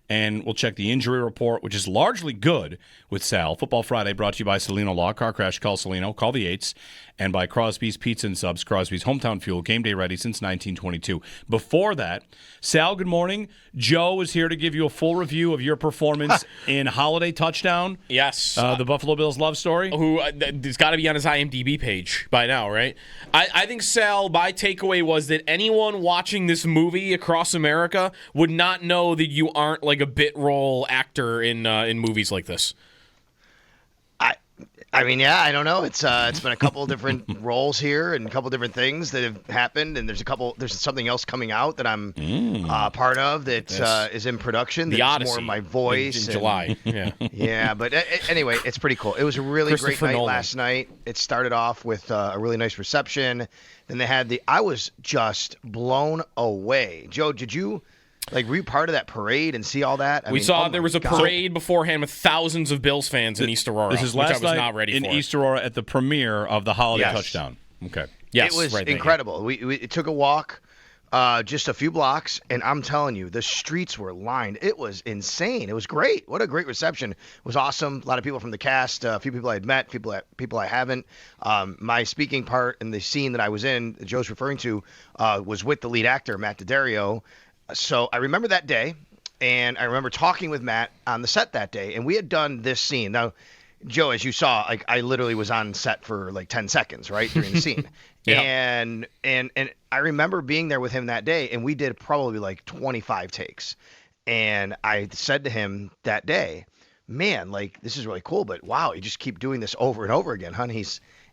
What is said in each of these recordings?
and we'll check the injury report, which is largely good with Sal. Football Friday brought to you by Salino Law. Car crash, call Salino. Call the 8s. And by Crosby's Pizza and Subs, Crosby's Hometown Fuel, game day ready since 1922. Before that, Sal, good morning. Joe is here to give you a full review of your performance in Holiday Touchdown. Yes. The Buffalo Bills love story. Who it's got to be on his IMDb page by now, right? I think, Sal, my takeaway was that anyone watching this movie across America would not know that you aren't like a bit role actor in movies like this. I mean, yeah, I don't know. It's been a couple of different roles here and a couple of different things that have happened, and there's something else coming out that I'm part of that is in production. The that's Odyssey, more my voice in July. Yeah, yeah. But anyway, it's pretty cool. It was a really great night Nolan. last night. It started off with a really nice reception. Then they had I was just blown away. Joe, did you? Were you part of that parade and see all that? We saw there was a parade beforehand with thousands of Bills fans in East Aurora. This is which last I was night not ready in for. East Aurora at the premiere of the Holiday Touchdown. Okay. Yes, it was right, incredible. We took a walk just a few blocks, and I'm telling you, the streets were lined. It was insane. It was great. What a great reception. It was awesome. A lot of people from the cast, a few people I had met, people I haven't. My speaking part in the scene that I was in, that Joe's referring to, was with the lead actor, Matt Daddario. So I remember that day, and I remember talking with Matt on the set that day, and we had done this scene. Now, Joe, as you saw, I literally was on set for 10 seconds, right, during the scene. Yep. And I remember being there with him that day, and we did probably 25 takes. And I said to him that day, man, this is really cool, but wow, you just keep doing this over and over again, huh?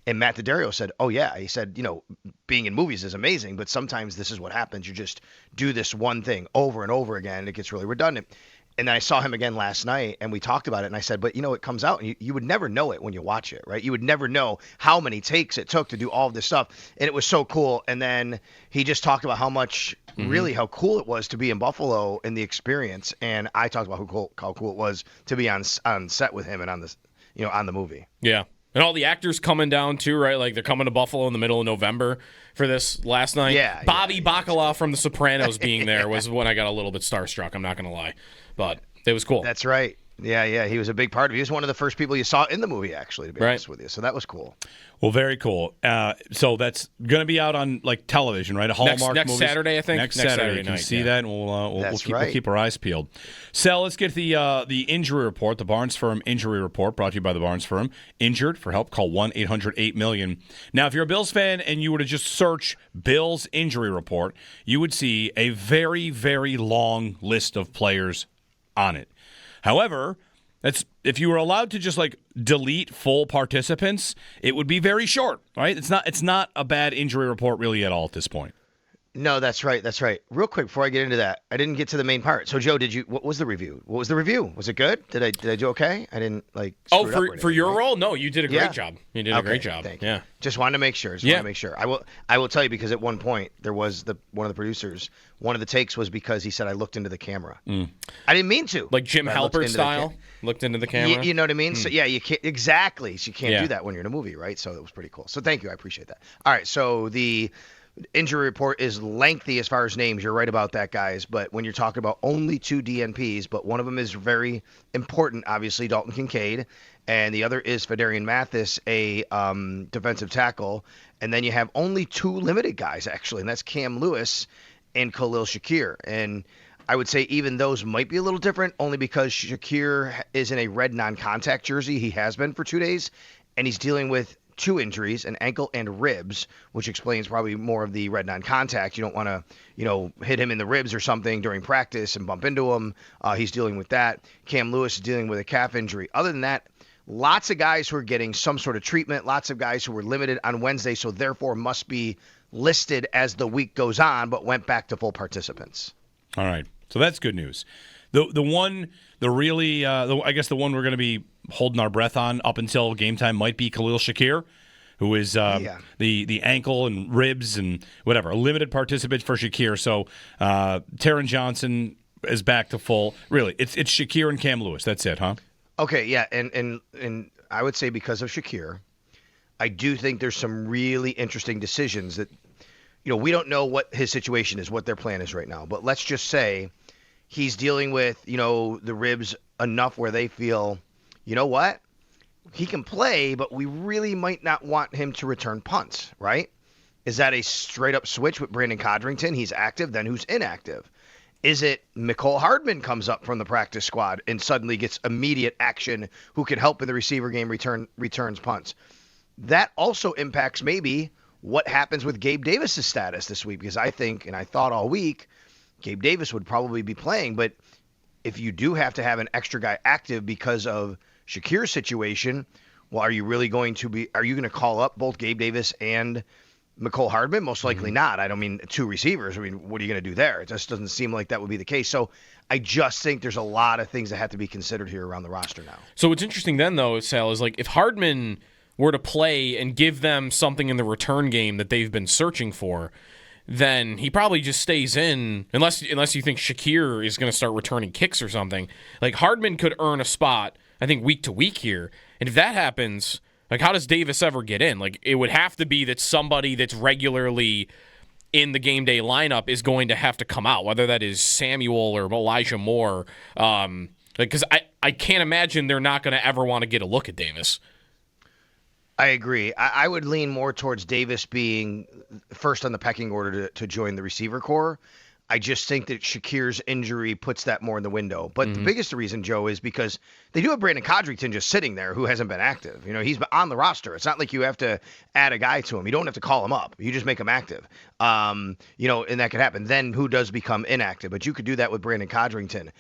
And Matt Daddario said, oh, yeah. He said, being in movies is amazing, but sometimes this is what happens. You just do this one thing over and over again, and it gets really redundant. And then I saw him again last night, and we talked about it, and I said, but, it comes out, and you would never know it when you watch it, right? You would never know how many takes it took to do all of this stuff, and it was so cool. And then he just talked about how cool it was to be in Buffalo and the experience, and I talked about how cool it was to be on set with him and on this, on the movie. Yeah. And all the actors coming down, too, right? They're coming to Buffalo in the middle of November for this last night. Yeah. Bobby Bacala from The Sopranos being there was when I got a little bit starstruck, I'm not going to lie. But it was cool. That's right. Yeah. He was a big part of it. He was one of the first people you saw in the movie, actually, to be honest with you. So that was cool. Well, very cool. So that's going to be out on television, right? A Hallmark next movies. Saturday, I think. Next Saturday, you can night, see that, and we'll keep our eyes peeled. Sal, let's get the injury report. The Barnes Firm injury report, brought to you by the Barnes Firm. Injured? For help, call 1-800-8-million. Now, if you're a Bills fan and you were to just search Bills injury report, you would see a very, very long list of players on it. However, if you were allowed to just delete full participants, it would be very short, right? It's not a bad injury report really at all at this point. No, that's right. Real quick before I get into that, I didn't get to the main part. So, Joe, what was the review? Was it good? Did I do okay? I didn't for your role? No, you did a great job. You did a great job. Thank you. Yeah. Just wanted to make sure. I will tell you, because at one point there was one of the producers, one of the takes was because he said I looked into the camera. I didn't mean to. Like Jim Halpert style? Looked into the camera? You know what I mean? So yeah, you can't exactly. So you can't do that when you're in a movie, right? So it was pretty cool. So thank you. I appreciate that. All right, so the injury report is lengthy as far as names. You're right about that, guys. But when you're talking about only 2 DNPs, but one of them is very important, obviously, Dalton Kincaid, and the other is Fedarian Mathis, a defensive tackle. And then you have only 2 limited guys, actually, and that's Cam Lewis and Khalil Shakir. And I would say even those might be a little different, only because Shakir is in a red non-contact jersey. He has been for 2 days, and he's dealing with 2 injuries, an ankle and ribs, which explains probably more of the red non-contact. You don't want to, hit him in the ribs or something during practice and bump into him. He's dealing with that. Cam Lewis is dealing with a calf injury. Other than that, lots of guys who are getting some sort of treatment, lots of guys who were limited on Wednesday, so therefore must be listed as the week goes on, but went back to full participants. All right. So that's good news. I guess the one we're going to be holding our breath on up until game time might be Khalil Shakir, who is the ankle and ribs and whatever, a limited participant for Shakir. So Taron Johnson is back to full. Really, it's Shakir and Cam Lewis. That's it, huh? Okay, yeah, and I would say because of Shakir, I do think there's some really interesting decisions that, we don't know what his situation is, what their plan is right now. But let's just say he's dealing with, the ribs enough where they feel, you know what? He can play, but we really might not want him to return punts, right? Is that a straight up switch with Brandon Codrington? He's active, then who's inactive? Is it Mecole Hardman comes up from the practice squad and suddenly gets immediate action, who can help in the receiver game, returns punts? That also impacts maybe what happens with Gabe Davis's status this week, because I think, and I thought all week, Gabe Davis would probably be playing, but if you do have to have an extra guy active because of Shakir's situation, well, are you going to call up both Gabe Davis and Mecole Hardman? Most likely not. I don't mean two receivers. I mean, what are you going to do there? It just doesn't seem like that would be the case. So I just think there's a lot of things that have to be considered here around the roster now. So what's interesting then, though, Sal, is like if Hardman were to play and give them something in the return game that they've been searching for, then he probably just stays in, unless you think Shakir is going to start returning kicks or something. Like Hardman could earn a spot, I think, week to week here. And if that happens, like how does Davis ever get in? Like it would have to be that somebody that's regularly in the game day lineup is going to have to come out, whether that is Samuel or Elijah Moore. Because I can't imagine they're not going to ever want to get a look at Davis. I agree. I would lean more towards Davis being first on the pecking order to join the receiver corps. I just think that Shakir's injury puts that more in the window. But the biggest reason, Joe, is because they do have Brandon Codrington just sitting there who hasn't been active. He's on the roster. It's not like you have to add a guy to him. You don't have to call him up. You just make him active. And that could happen. Then who does become inactive? But you could do that with Brandon Codrington.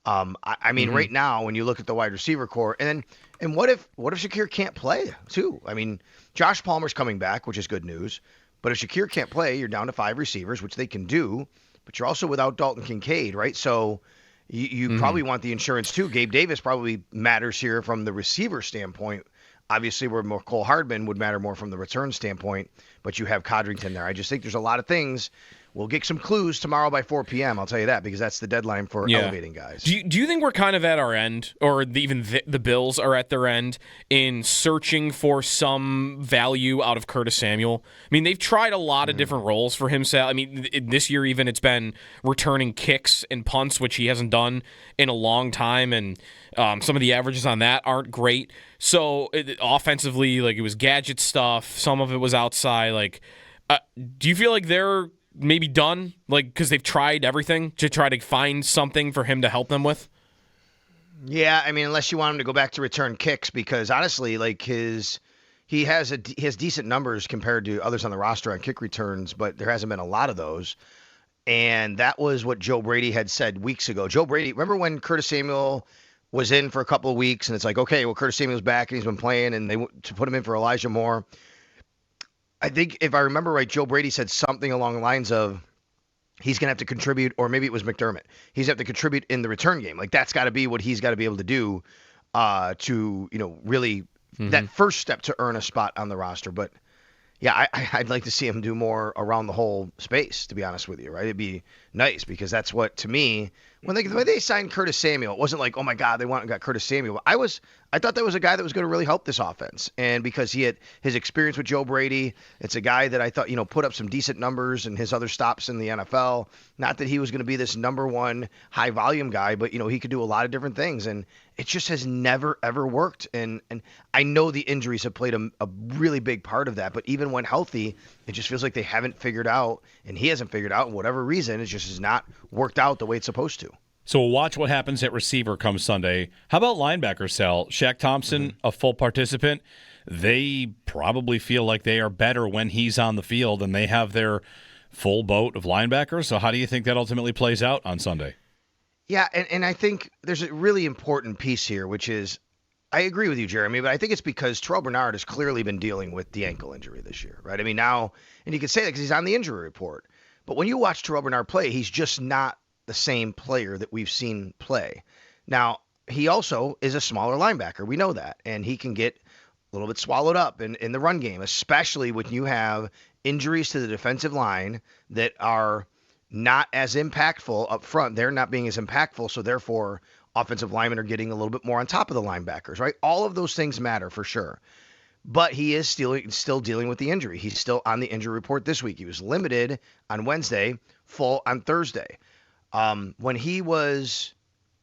I mean, right now, when you look at the wide receiver core, and what if Shakir can't play too? I mean, Josh Palmer's coming back, which is good news. But if Shakir can't play, you're down to 5 receivers, which they can do. But you're also without Dalton Kincaid, right? So you probably want the insurance too. Gabe Davis probably matters here from the receiver standpoint. Obviously, where Mecole Hardman would matter more from the return standpoint. But you have Codrington there. I just think there's a lot of things. We'll get some clues tomorrow by 4 p.m., I'll tell you that, because that's the deadline for elevating guys. Do you think we're kind of at our end, or even the Bills are at their end, in searching for some value out of Curtis Samuel? I mean, they've tried a lot of different roles for him, Sal. I mean, this year even it's been returning kicks and punts, which he hasn't done in a long time, and some of the averages on that aren't great. So offensively, like it was gadget stuff. Some of it was outside. Like, do you feel like they're maybe done, like, because they've tried everything to try to find something for him to help them with? Yeah, I mean, unless you want him to go back to return kicks, because honestly, like he has decent numbers compared to others on the roster on kick returns, but there hasn't been a lot of those. And that was what Joe Brady had said weeks ago. Joe Brady, remember when Curtis Samuel was in for a couple of weeks, and it's like, okay, well, Curtis Samuel's back and he's been playing, and they to put him in for Elijah Moore. I think if I remember right, Joe Brady said something along the lines of he's going to have to contribute, or maybe it was McDermott. He's going to have to contribute in the return game. Like that's got to be what he's got to be able to do to, really that first step to earn a spot on the roster. But yeah, I'd like to see him do more around the whole space, to be honest with you, right? It'd be nice because that's what, to me, when they signed Curtis Samuel, it wasn't like, oh my God, they went and got Curtis Samuel. I thought that was a guy that was going to really help this offense. And because he had his experience with Joe Brady, it's a guy that I thought, put up some decent numbers in his other stops in the NFL. Not that he was going to be this number one high volume guy, but, he could do a lot of different things. And it just has never, ever worked. And I know the injuries have played a really big part of that. But even when healthy, it just feels like they haven't figured out, and he hasn't figured out, for whatever reason, it just has not worked out the way it's supposed to. So we'll watch what happens at receiver come Sunday. How about linebacker, Sal? Shaq Thompson, a full participant. They probably feel like they are better when he's on the field, and they have their full boat of linebackers. So how do you think that ultimately plays out on Sunday? Yeah, and I think there's a really important piece here, which is, I agree with you, Jeremy, but I think it's because Terrel Bernard has clearly been dealing with the ankle injury this year, right? I mean, now, and you can say that because he's on the injury report. But when you watch Terrel Bernard play, he's just not the same player that we've seen play. Now, he also is a smaller linebacker. We know that. And he can get a little bit swallowed up in the run game, especially when you have injuries to the defensive line that are not as impactful up front. They're not being as impactful, so therefore offensive linemen are getting a little bit more on top of the linebackers, right? All of those things matter for sure. But he is still dealing with the injury. He's still on the injury report this week. He was limited on Wednesday, full on Thursday. When he was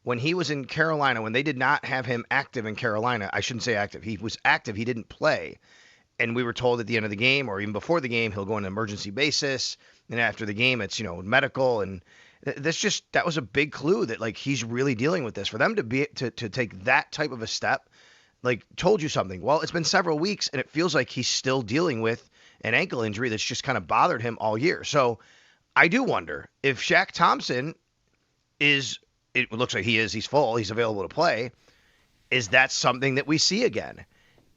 in Carolina, when they did not have him active in Carolina, I shouldn't say active. He was active. He didn't play. And we were told at the end of the game or even before the game, he'll go on an emergency basis. And after the game, it's, medical. And that was a big clue that, like, he's really dealing with this. For them to take that type of a step, like, told you something. Well, it's been several weeks, and it feels like he's still dealing with an ankle injury that's just kind of bothered him all year. So I do wonder if Shaq Thompson it looks like he's full, he's available to play. Is that something that we see again?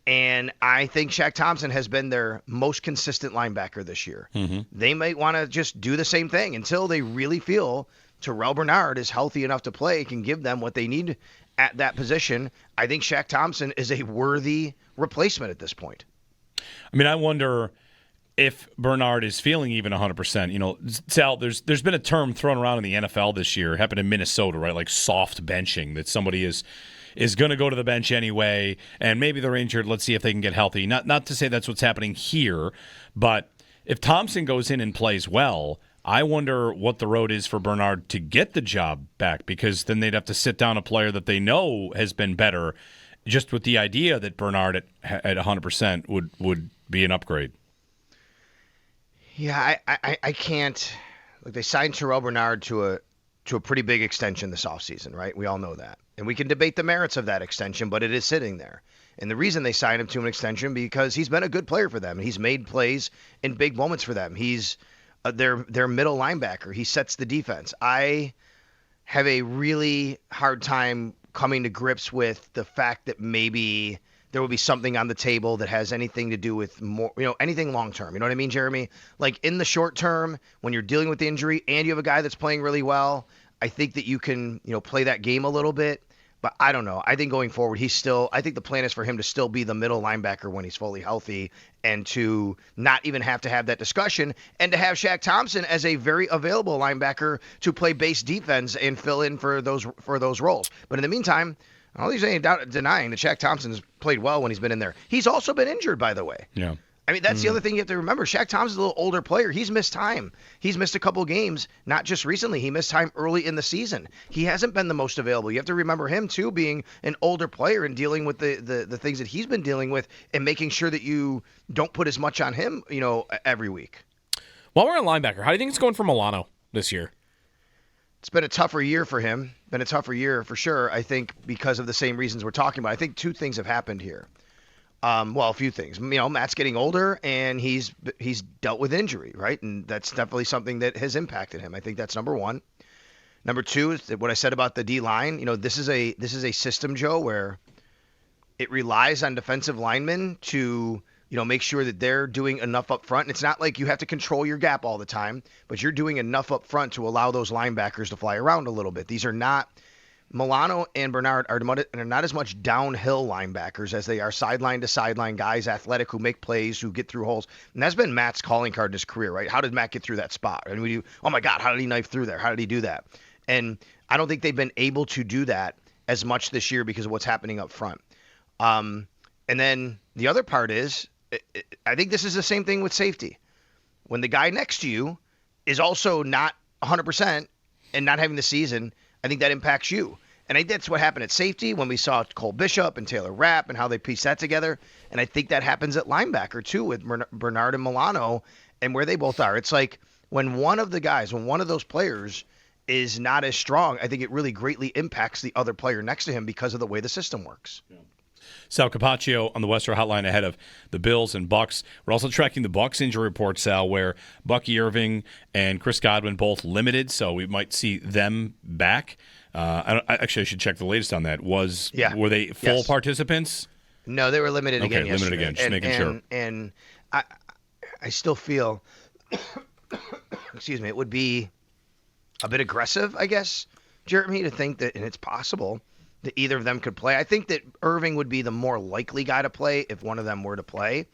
And I think Shaq Thompson has been their most consistent linebacker this year. Mm-hmm. They might want to just do the same thing until they really feel Terrel Bernard is healthy enough to play, can give them what they need at that position. I think Shaq Thompson is a worthy replacement at this point. I mean, I wonder if Bernard is feeling even 100%. Sal, there's been a term thrown around in the NFL this year, happened in Minnesota, right? Like soft benching, that somebody is going to go to the bench anyway, and maybe they're injured. Let's see if they can get healthy. Not to say that's what's happening here, but if Thompson goes in and plays well, I wonder what the road is for Bernard to get the job back, because then they'd have to sit down a player that they know has been better, just with the idea that Bernard at 100% would be an upgrade. Yeah, I can't. Look, they signed Terrel Bernard to a pretty big extension this offseason, right? We all know that. And we can debate the merits of that extension, but it is sitting there. And the reason they signed him to an extension because he's been a good player for them. He's made plays in big moments for them. He's their middle linebacker. He sets the defense. I have a really hard time coming to grips with the fact that maybe there will be something on the table that has anything to do with more, anything long term. You know what I mean, Jeremy? Like in the short term, when you're dealing with the injury and you have a guy that's playing really well, I think that you can, play that game a little bit. But I don't know. I think going forward, I think the plan is for him to still be the middle linebacker when he's fully healthy, and to not even have to have that discussion, and to have Shaq Thompson as a very available linebacker to play base defense and fill in for those roles. But in the meantime, I don't think there's any denying that Shaq Thompson's played well when he's been in there. He's also been injured, by the way. Yeah. I mean, that's the other thing you have to remember. Shaq Thompson's a little older player. He's missed time. He's missed a couple games, not just recently. He missed time early in the season. He hasn't been the most available. You have to remember him, too, being an older player and dealing with the things that he's been dealing with, and making sure that you don't put as much on him, every week. While we're on linebacker, how do you think it's going for Milano this year? It's been a tougher year for him. Been a tougher year for sure, I think, because of the same reasons we're talking about. I think two things have happened here. A few things. Matt's getting older, and he's dealt with injury, right? And that's definitely something that has impacted him. I think that's number one. Number two is what I said about the D-line. This is a system, Joe, where it relies on defensive linemen to make sure that they're doing enough up front. And it's not like you have to control your gap all the time, but you're doing enough up front to allow those linebackers to fly around a little bit. These are not Milano and Bernard are not as much downhill linebackers as they are sideline to sideline guys, athletic, who make plays, who get through holes. And that's been Matt's calling card in his career, right? How did Matt get through that spot? And we do, oh my God, how did he knife through there? How did he do that? And I don't think they've been able to do that as much this year because of what's happening up front. And then the other part is, I think this is the same thing with safety. When the guy next to you is also not 100% and not having the season, I think that impacts you. And I think that's what happened at safety when we saw Cole Bishop and Taylor Rapp and how they pieced that together. And I think that happens at linebacker too with Bernard and Milano and where they both are. It's like when one of those players is not as strong, I think it really greatly impacts the other player next to him because of the way the system works. Yeah. Sal Capaccio on the Western Hotline ahead of the Bills and Bucs. We're also tracking the Bucs injury report, Sal, where Bucky Irving and Chris Godwin both limited, so we might see them back. I should check the latest on that. Were they full participants? No, they were limited again yesterday. Limited again, just making sure. And I still feel, excuse me, it would be a bit aggressive, I guess, Jeremy, to think that, and it's possible, that either of them could play. I think that Irving would be the more likely guy to play if one of them were to play.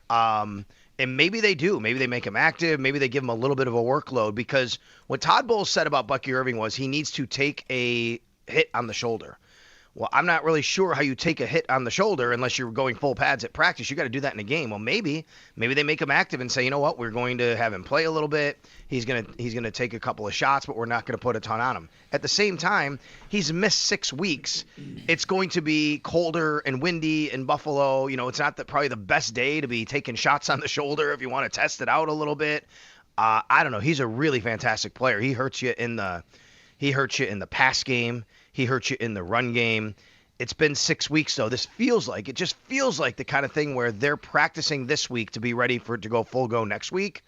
And maybe they do. Maybe they make him active. Maybe they give him a little bit of a workload, because what Todd Bowles said about Bucky Irving was he needs to take a hit on the shoulder. Well, I'm not really sure how you take a hit on the shoulder unless you're going full pads at practice. You got to do that in a game. Well, maybe they make him active and say, you know what, we're going to have him play a little bit. He's gonna take a couple of shots, but we're not going to put a ton on him. At the same time, he's missed 6 weeks. It's going to be colder and windy in Buffalo. It's not probably the best day to be taking shots on the shoulder if you want to test it out a little bit. I don't know. He's a really fantastic player. He hurts you in the pass game. He hurts you in the run game. It's been 6 weeks, though. It just feels like the kind of thing where they're practicing this week to be ready for it to go full go next week.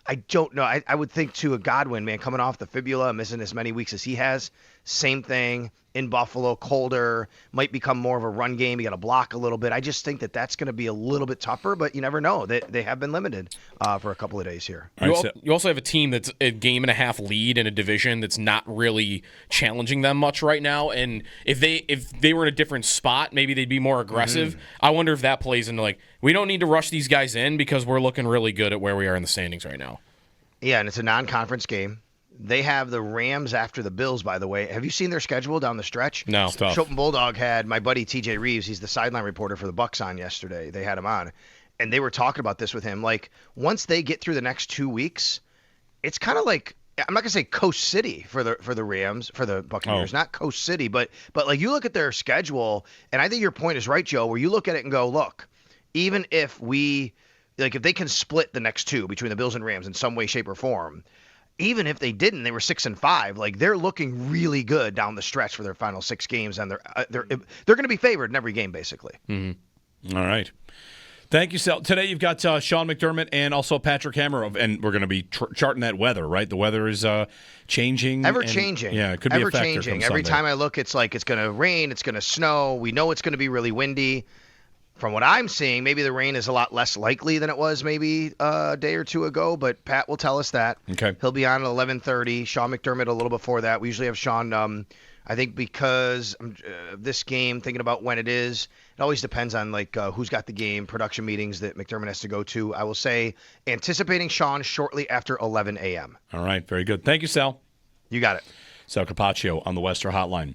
I don't know. I would think, too, a Godwin, man, coming off the fibula, missing as many weeks as he has. Same thing in Buffalo, colder, might become more of a run game. You got to block a little bit. I just think that's going to be a little bit tougher, but you never know. They have been limited for a couple of days here. You also have a team that's a game and a half lead in a division that's not really challenging them much right now. And if they were in a different spot, maybe they'd be more aggressive. I wonder if that plays into we don't need to rush these guys in because we're looking really good at where we are in the standings right now. Yeah, and it's a non-conference game. They have the Rams after the Bills, by the way. Have you seen their schedule down the stretch? No. Schopen Bulldog had my buddy TJ Reeves. He's the sideline reporter for the Bucs on yesterday. They had him on, and they were talking about this with him. Once they get through the next 2 weeks, it's kind of like, I'm not gonna say Coast City for the Rams, for the Buccaneers, not Coast City, but you look at their schedule, and I think your point is right, Joe. Where you look at it and go, look, even if if they can split the next two between the Bills and Rams in some way, shape, or form. Even if they didn't, they were 6-5. They're looking really good down the stretch for their final 6 games, and they're going to be favored in every game, basically. Mm-hmm. All right. Thank you, Sal. Today you've got Sean McDermott and also Patrick Hammer, and we're going to be charting that weather, right? The weather is changing. Ever changing. Yeah, it could be ever a factor changing. come Every Sunday. time I look, it's like it's going to rain, it's going to snow. We know it's going to be really windy. From what I'm seeing, maybe the rain is a lot less likely than it was maybe a day or two ago, but Pat will tell us that. Okay. He'll be on at 11:30. Sean McDermott a little before that. We usually have Sean, I think because of this game, thinking about when it is, it always depends on who's got the game, production meetings that McDermott has to go to. I will say anticipating Sean shortly after 11 a.m. All right, very good. Thank you, Sal. You got it. Sal Capaccio on the Western Hotline.